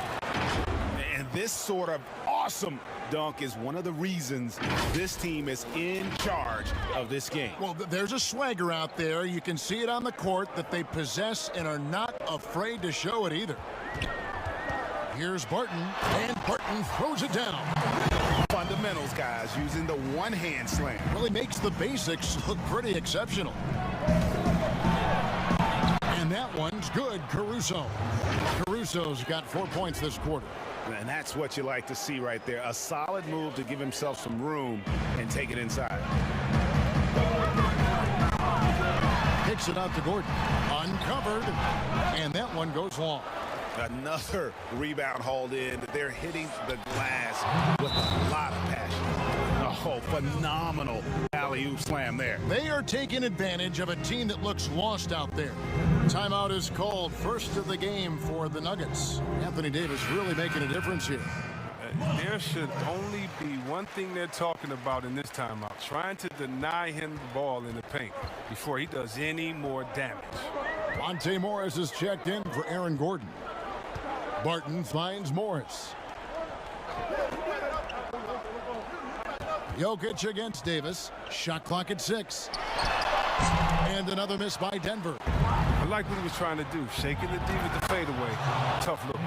And this sort of awesome dunk is one of the reasons this team is in charge of this game. Well, there's a swagger out there. You can see it on the court that they possess and are not afraid to show it either. Here's Barton, and Barton throws it down. Fundamentals, guys, using the one-hand slam. Really makes the basics look pretty exceptional. And that one's good, Caruso. Caruso's got 4 points this quarter. And that's what you like to see right there. A solid move to give himself some room and take it inside. Kicks it out to Gordon. Uncovered. And that one goes long. Another rebound hauled in. They're hitting the glass with a lot of passion. Oh, phenomenal alley-oop slam there. They are taking advantage of a team that looks lost out there. Timeout is called, first of the game for the Nuggets. Anthony Davis really making a difference here. There should only be one thing they're talking about in this timeout, trying to deny him the ball in the paint before he does any more damage. Monte Morris is checked in for Aaron Gordon. Barton finds Morris. Jokic against Davis. Shot clock at 6. And another miss by Denver. I like what he was trying to do, shaking the D with the fadeaway. Tough look.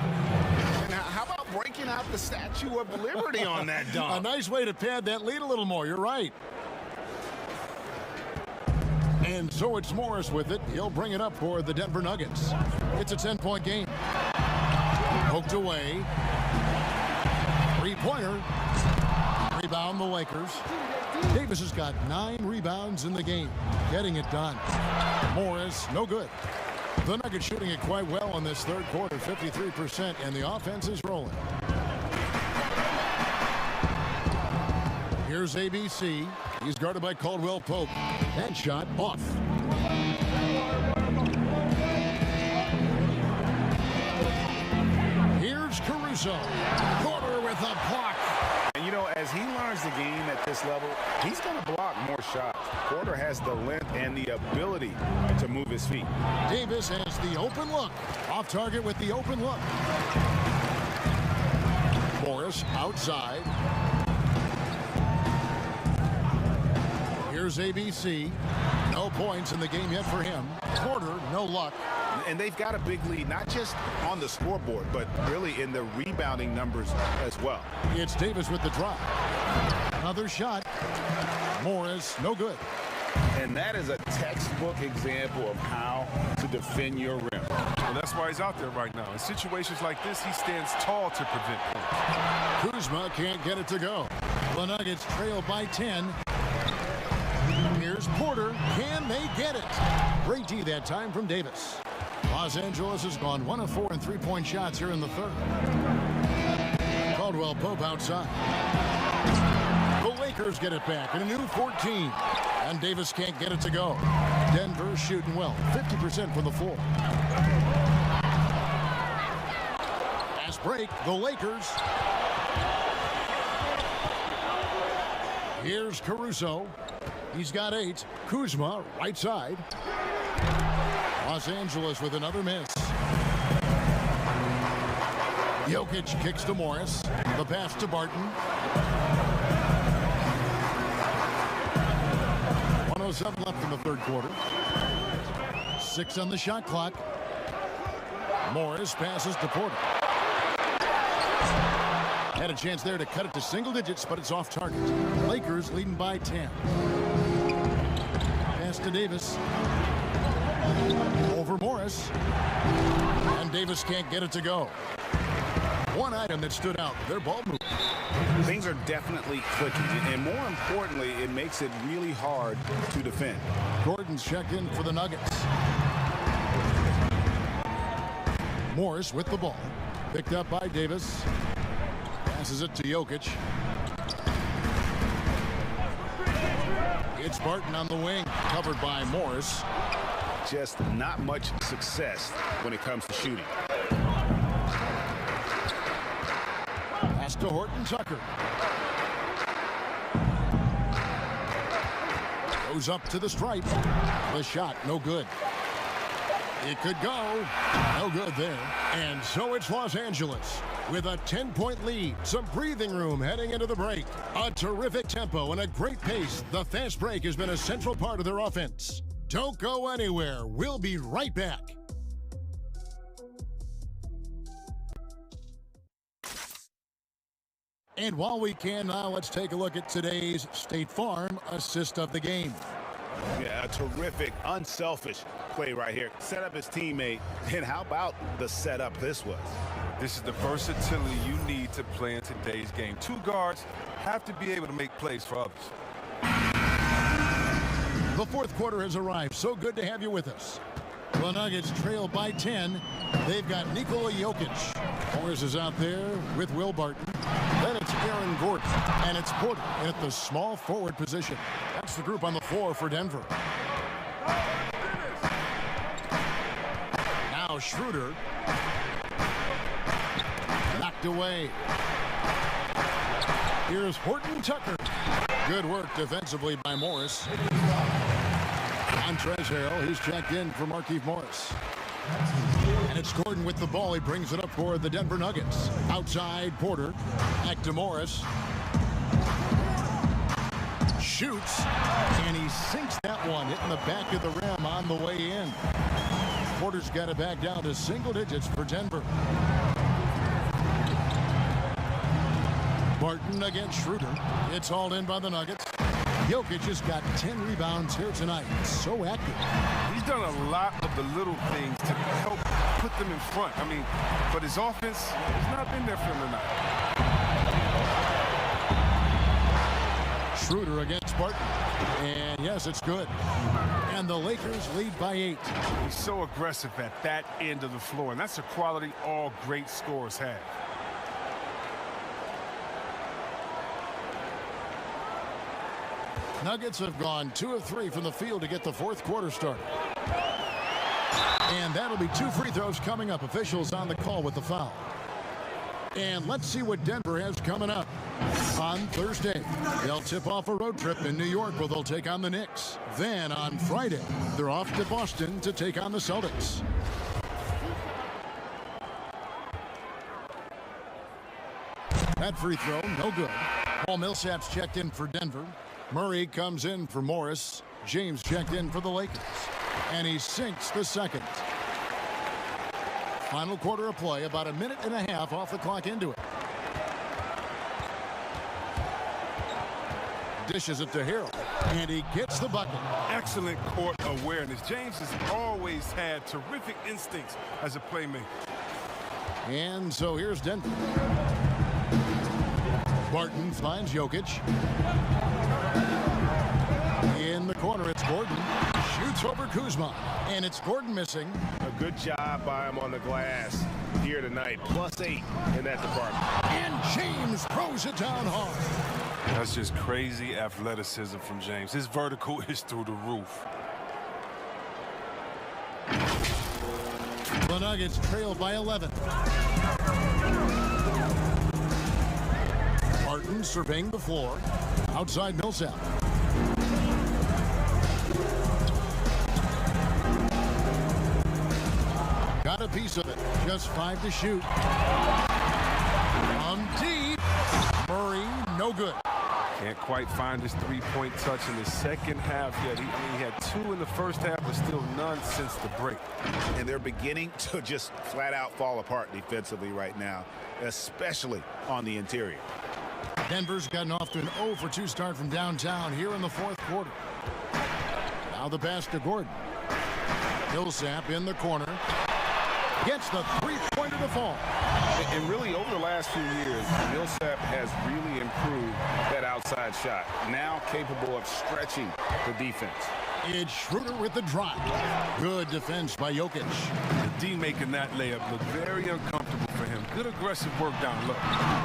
Now, how about breaking out the Statue of Liberty on that dunk? A nice way to pad that lead a little more. You're right. And so it's Morris with it. He'll bring it up for the Denver Nuggets. It's a 10-point game. Poked away. 3-pointer. Rebound the Lakers. Davis has got 9 rebounds in the game. Getting it done. Morris, no good. The Nuggets shooting it quite well in this third quarter, 53%, and the offense is rolling. Here's ABC. He's guarded by Caldwell Pope. That shot off. Here's Caruso. Porter with a block. And you know, as he learns the game at this level, he's going to block more shots. Porter has the length and the ability to move his feet. Davis has the open look. Off target with the open look. Morris outside. Here's ABC. No points in the game yet for him. Porter, no luck. And they've got a big lead, not just on the scoreboard, but really in the rebounding numbers as well. It's Davis with the drop. Another shot. Morris, no good. And that is a textbook example of how to defend your rim. Well, that's why he's out there right now. In situations like this, he stands tall to prevent points. Kuzma can't get it to go. The Nuggets trail by 10. Here's Porter. Can they get it? Great D that time from Davis. Los Angeles has gone 1 of 4 in 3-point shots here in the third. Caldwell Pope outside. The Lakers get it back in a new 14. And Davis can't get it to go. Denver shooting well, 50% from the floor. Fast break, the Lakers. Here's Caruso. He's got 8. Kuzma, right side. Los Angeles with another miss. Jokic kicks to Morris. The pass to Barton. 1:07 left in the third quarter. 6 on the shot clock. Morris passes to Porter. Had a chance there to cut it to single digits, but it's off target. Lakers leading by 10. Pass to Davis. Over Morris. And Davis can't get it to go. One item that stood out, their ball movement. Things are definitely clicking, and more importantly, it makes it really hard to defend. Gordon's checked in for the Nuggets. Morris with the ball. Picked up by Davis. Passes it to Jokic. It's Barton on the wing, covered by Morris. Just not much success when it comes to shooting. Pass to Horton Tucker. Goes up to the stripe. The shot, no good. It could go. No good there. And so it's Los Angeles with a 10-point lead. Some breathing room heading into the break. A terrific tempo and a great pace. The fast break has been a central part of their offense. Don't go anywhere. We'll be right back. And while we can now, let's take a look at today's State Farm assist of the game. Yeah, a terrific, unselfish play right here. Set up his teammate. And how about the setup this was? This is the versatility you need to play in today's game. 2 guards have to be able to make plays for others. The fourth quarter has arrived. So good to have you with us. The Nuggets trail by 10. They've got Nikola Jokic. Morris is out there with Will Barton. Then it's Aaron Gordon. And it's Porter at the small forward position. That's the group on the floor for Denver. Now Schroeder. Knocked away. Here's Horton Tucker. Good work defensively by Morris. Montrezl Harrell, he's checked in for Markieff Morris. And it's Gordon with the ball. He brings it up for the Denver Nuggets. Outside, Porter. Back to Morris. Shoots. And he sinks that one, hitting the back of the rim on the way in. Porter's got it back down to single digits for Denver. Barton against Schroeder. It's hauled in by the Nuggets. Jokic has got 10 rebounds here tonight. So active. He's done a lot of the little things to help put them in front. I mean, but his offense has not been there for him tonight. Schroeder against Barton. And yes, it's good. And the Lakers lead by 8. He's so aggressive at that end of the floor, and that's a quality all great scorers have. Nuggets have gone 2 of 3 from the field to get the fourth quarter started. And that'll be 2 free throws coming up. Officials on the call with the foul. And let's see what Denver has coming up. On Thursday, they'll tip off a road trip in New York where they'll take on the Knicks. Then on Friday, they're off to Boston to take on the Celtics. That free throw, no good. Paul Millsap's checked in for Denver. Murray comes in for Morris. James checked in for the Lakers. And he sinks the second. Final quarter of play, about a minute and a half off the clock into it. Dishes it to Harrell. And he gets the bucket. Excellent court awareness. James has always had terrific instincts as a playmaker. And so here's Denver. Barton finds Jokic. In the corner, it's Gordon. Shoots over Kuzma. And it's Gordon missing. A good job by him on the glass here tonight. +8 in that department. And James throws it down hard. That's just crazy athleticism from James. His vertical is through the roof. The Nuggets trail by 11. Horton surveying the floor. Outside Millsap. Got a piece of it. Just 5 to shoot. From deep. Murray, no good. Can't quite find his three-point touch in the second half yet. He had 2 in the first half, but still none since the break. And they're beginning to just flat out fall apart defensively right now, especially on the interior. Denver's gotten off to an 0 for 2 start from downtown here in the fourth quarter. Now the pass to Gordon. Millsap in the corner. Gets the three-pointer to fall. And really, over the last few years, Millsap has really improved that outside shot. Now capable of stretching the defense. It's Schroeder with the drive. Good defense by Jokic. The D making that layup look very uncomfortable for him. Good aggressive work down low.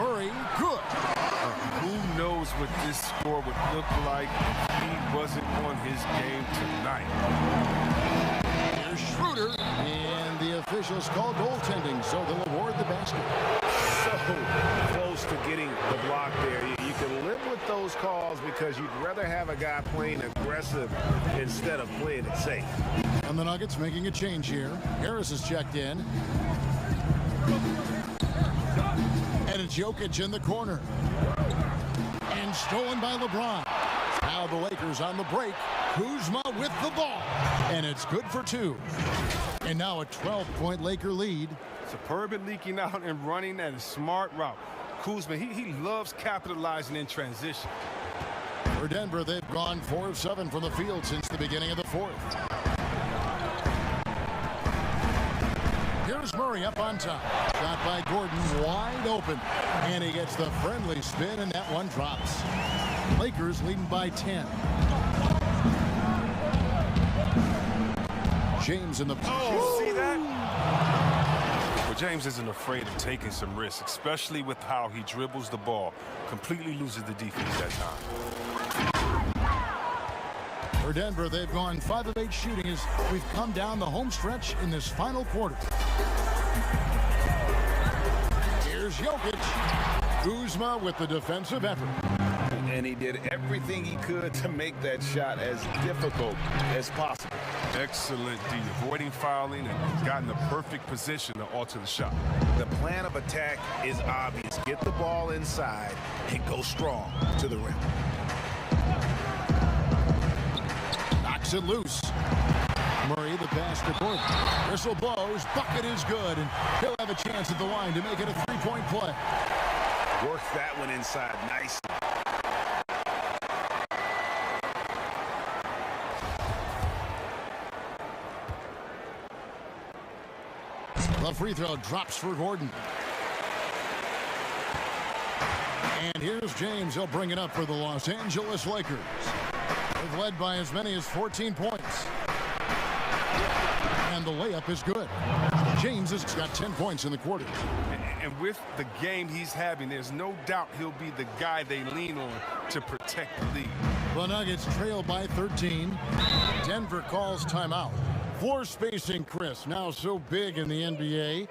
Murray, good. Who knows what this score would look like if he wasn't on his game tonight. Here's Schroeder, and the officials call goaltending, so they'll award the basket. So close to getting the block there. You can live with those calls because you'd rather have a guy playing aggressive instead of playing it safe. And the Nuggets making a change here. Harris is checked in. And it's Jokic in the corner. And stolen by LeBron. Now the Lakers on the break. Kuzma with the ball. And it's good for 2. And now a 12-point Laker lead. Superb at leaking out and running at a smart route. Kuzma, he loves capitalizing in transition. For Denver, they've gone 4 of 7 from the field since the beginning of the fourth. Here's Murray up on top. Shot by Gordon, wide open. And he gets the friendly spin, and that one drops. Lakers leading by 10. James in the... Oh, see that? Well, James isn't afraid of taking some risks, especially with how he dribbles the ball. Completely loses the defense that time. For Denver, they've gone 5 of 8 shooting as we've come down the home stretch in this final quarter. Here's Jokic. Kuzma with the defensive effort. And he did everything he could to make that shot as difficult as possible. Excellent D, avoiding fouling and gotten the perfect position to alter the shot. The plan of attack is obvious. Get the ball inside and go strong to the rim. Knocks it loose. Murray the pass to Gordon. Whistle blows. Bucket is good, and he'll have a chance at the line to make it a 3-point play. Works that one inside nicely. The free throw drops for Gordon. And here's James. He'll bring it up for the Los Angeles Lakers. They've led by as many as 14 points. And the layup is good. James has got 10 points in the quarter. And with the game he's having, there's no doubt he'll be the guy they lean on to protect the lead. The Nuggets trail by 13. Denver calls timeout. Floor spacing, Chris, now so big in the NBA.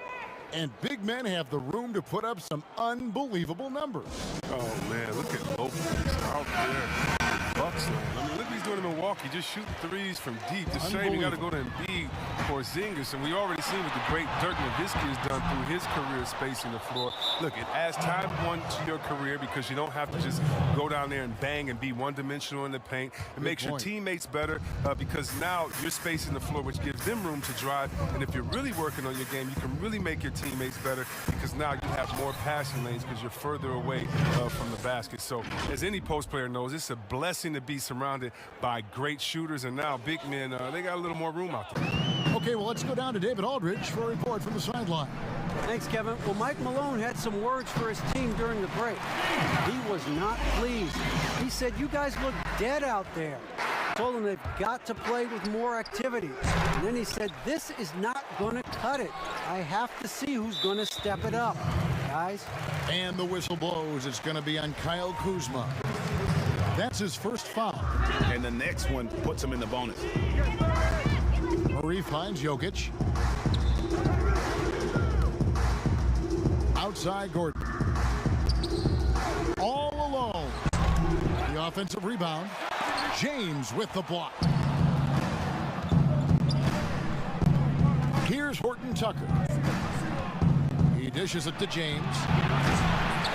And big men have the room to put up some unbelievable numbers. Oh, man, look at Lopez out there. Bucks. I mean, look what he's doing in Milwaukee. Just shooting threes from deep. It's a shame you got to go to Embiid or Porzingis. And we already seen what the great Dirk Nowitzki has done through his career spacing the floor. Look, it adds time to your career because you don't have to just go down there and bang and be one-dimensional in the paint. It makes your teammates better because now you're spacing the floor, which gives them room to drive. And if you're really working on your game, you can really make your teammates better because now you have more passing lanes because you're further away from the basket. So as any post player knows, it's a blessing to be surrounded by great shooters, and now big men, they got a little more room out there. Okay, well, let's go down to David Aldridge for a report from the sideline. Thanks, Kevin. Well, Mike Malone had some words for his team during the break. He was not pleased. He said, "You guys look dead out there." Told them they've got to play with more activity. And then he said, "This is not going to cut it. I have to see who's going to step it up, guys." And the whistle blows. It's going to be on Kyle Kuzma. That's his first foul. And the next one puts him in the bonus. Murray finds Jokic. outside Gordon. All alone. The offensive rebound. James with the block. Here's Horton Tucker. He dishes it to James.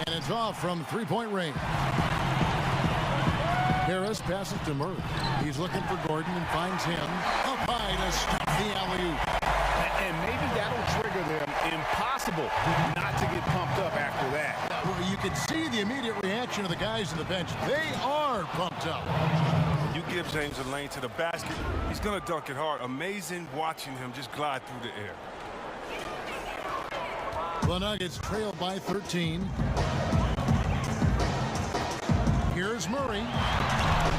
And it's off from three-point range. Harris passes to Murray. He's looking for Gordon and finds him up high to stop the alley-oop. And maybe that'll trigger them. Impossible not to get pumped up after that. Well, you can see the immediate reaction of the guys on the bench. They are pumped up. You give James a lane to the basket, he's going to dunk it hard. Amazing watching him just glide through the air. The Nuggets trail by 13. Here's Murray.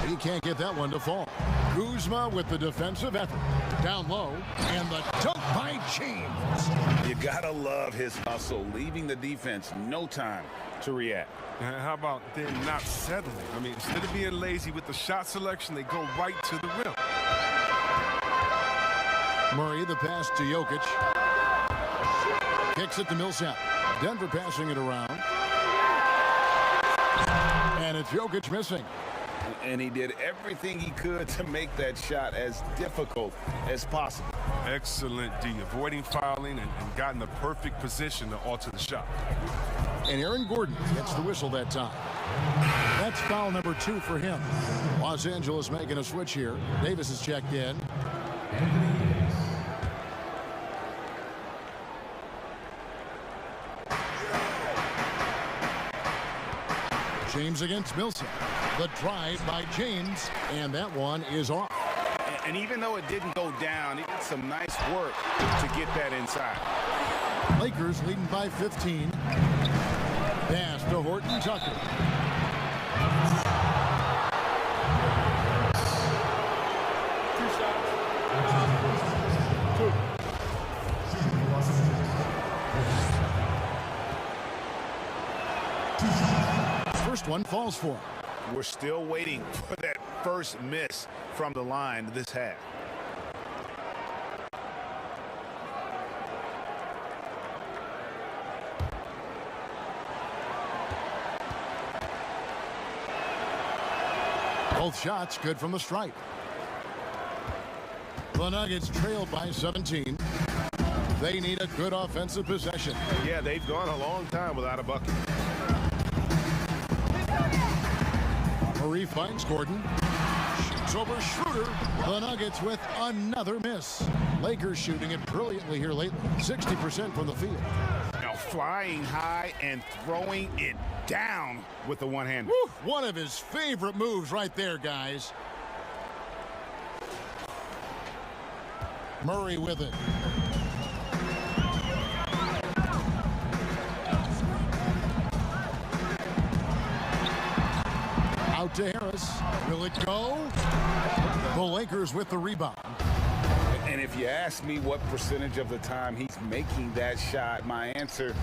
He can't get that one to fall. Kuzma with the defensive effort. Down low, and the dunk by James. You gotta love his hustle, leaving the defense no time to react. And how about them not settling? I mean, instead of being lazy with the shot selection, they go right to the rim. Murray, the pass to Jokic. Kicks it to Millsap. Denver passing it around. And it's Jokic missing. And he did everything he could to make that shot as difficult as possible. Excellent D, avoiding fouling and got in the perfect position to alter the shot. And Aaron Gordon gets the whistle that time. That's foul number 2 for him. Los Angeles making a switch here. Davis is checked in. James against Millsap. The drive by James, and that one is off. And even though it didn't go down, he did some nice work to get that inside. Lakers leading by 15. Pass to Horton Tucker. First one falls for him. We're still waiting for that first miss from the line this half. Both shots good from the stripe. The Nuggets trail by 17. They need a good offensive possession. Yeah, they've gone a long time without a bucket. Murray finds Gordon. Shoots over Schroeder. The Nuggets with another miss. Lakers shooting it brilliantly here lately. 60% from the field. Now flying high and throwing it down with the one-hander. One of his favorite moves right there, guys. Murray with it. Out to Harris. Will it go? The Lakers with the rebound. And if you ask me what percentage of the time he's making that shot, my answer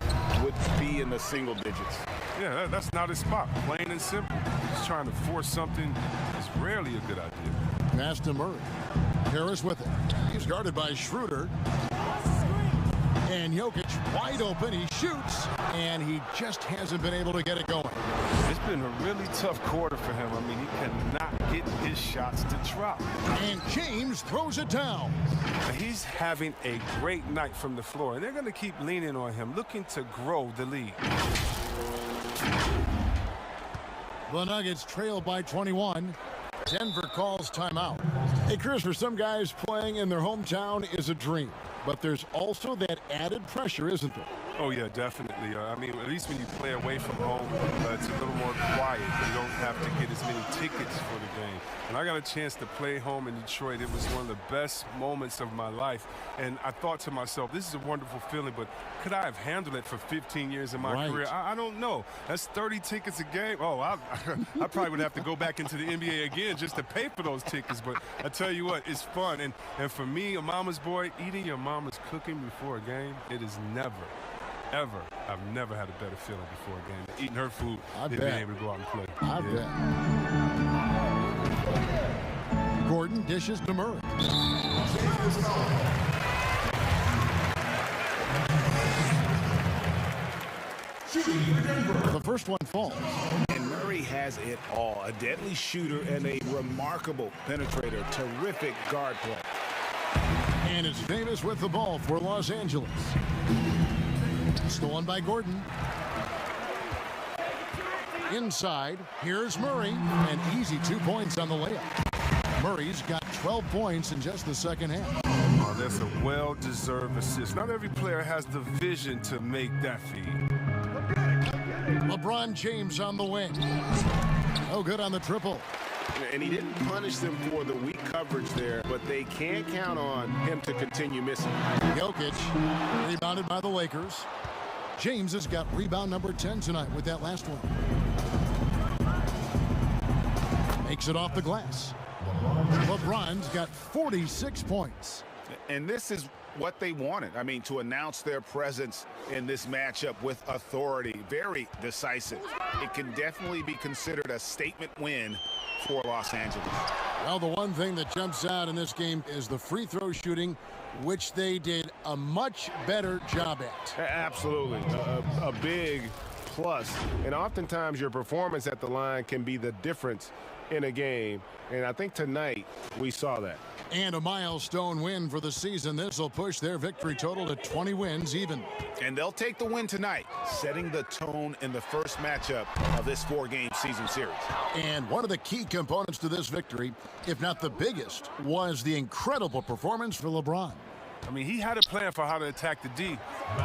would be in the single digits. Yeah, that's not his spot. Plain and simple. He's trying to force something is rarely a good idea. Pass to Murray. Harris with it. He's guarded by Schroeder. And Jokic wide open. He shoots, and he just hasn't been able to get it going. It's been a really tough quarter for him. I mean, he cannot get his shots to drop. And James throws it down. He's having a great night from the floor, and they're going to keep leaning on him, looking to grow the lead. The Nuggets trail by 21. Denver calls timeout. Hey, Chris, for some guys, playing in their hometown is a dream. But there's also that added pressure, isn't there? Oh, yeah, definitely. I mean, at least when you play away from home, it's a little more quiet. You don't have to get as many tickets for the game. And I got a chance to play home in Detroit. It was one of the best moments of my life. And I thought to myself, this is a wonderful feeling, but could I have handled it for 15 years in my career? I don't know. That's 30 tickets a game. Oh, I probably would have to go back into the NBA again just to pay for those tickets. But I tell you what, it's fun. And for me, a mama's boy, eating your mama's cooking before a game, it is never, ever, I've never had a better feeling before a game than eating her food and being able to go out and play. I bet. Gordon dishes to Murray. The first one falls. And Murray has it all. A deadly shooter and a remarkable penetrator. Terrific guard play. And it's Davis with the ball for Los Angeles. Stolen by Gordon. Inside, here's Murray. An easy 2 points on the layup. Murray's got 12 points in just the second half. Oh, that's a well-deserved assist. Not every player has the vision to make that feed. LeBron James on the wing. No good on the triple. And he didn't punish them for the weak coverage there, but they can't count on him to continue missing. Jokic rebounded by the Lakers. James has got rebound number 10 tonight with that last one. Makes it off the glass. LeBron's got 46 points. And this is what they wanted. I mean, to announce their presence in this matchup with authority. Very decisive. It can definitely be considered a statement win for Los Angeles. Well, the one thing that jumps out in this game is the free throw shooting, which they did a much better job at. Absolutely. A big plus. And oftentimes your performance at the line can be the difference in a game. And I think tonight we saw that. And a milestone win for the season. This will push their victory total to 20 wins even. And they'll take the win tonight, setting the tone in the first matchup of this 4-game season series. And one of the key components to this victory, if not the biggest, was the incredible performance for LeBron. I mean, he had a plan for how to attack the D.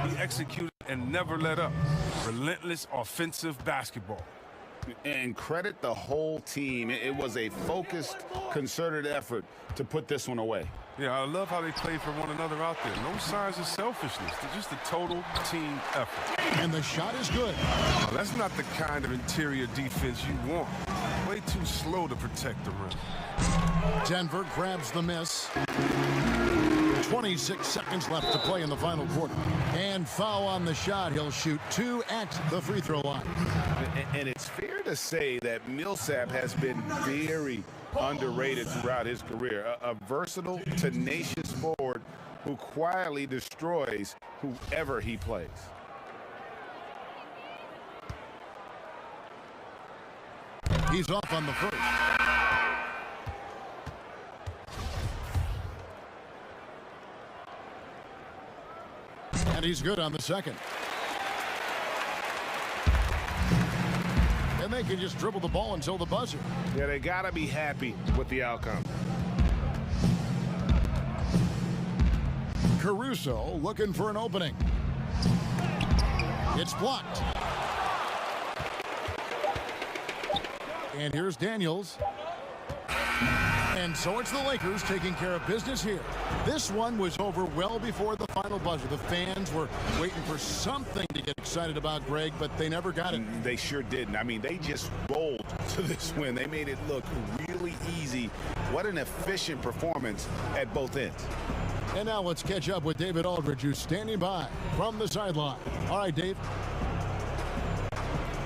He executed and never let up. Relentless offensive basketball. And credit the whole team. It was a focused, concerted effort to put this one away. Yeah, I love how they play for one another out there. No signs of selfishness. They're just a total team effort. And the shot is good. Now, that's not the kind of interior defense you want. Way too slow to protect the rim. Denver grabs the miss. 26 seconds left to play in the final quarter. And foul on the shot. He'll shoot 2 at the free throw line. And it's fair to say that Millsap has been very underrated throughout his career. A versatile, tenacious forward who quietly destroys whoever he plays. He's off on the first. And he's good on the second. And they can just dribble the ball until the buzzer. Yeah, they got to be happy with the outcome. Caruso looking for an opening. It's blocked. And here's Daniels. And so it's the Lakers taking care of business here. This one was over well before the final buzzer. The fans were waiting for something to get excited about, Greg, but they never got it. They sure didn't. I mean, they just rolled to this win. They made it look really easy. What an efficient performance at both ends. And now let's catch up with David Aldridge, who's standing by from the sideline. All right, Dave.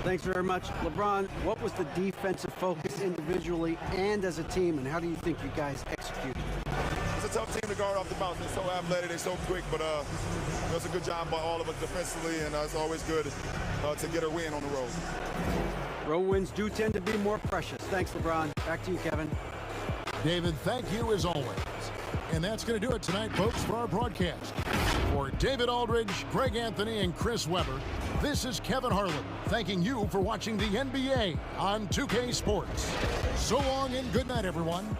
Thanks very much. LeBron, what was the defensive focus individually and as a team, and how do you think you guys executed? It's a tough team to guard off the bounce. They're so athletic, they're so quick, but it's a good job by all of us defensively, and it's always good to get a win on the road. Road wins do tend to be more precious. Thanks, LeBron. Back to you, Kevin. David, thank you as always. And that's going to do it tonight, folks, for our broadcast. For David Aldridge, Greg Anthony, and Chris Webber, this is Kevin Harlan thanking you for watching the NBA on 2K Sports. So long and good night, everyone.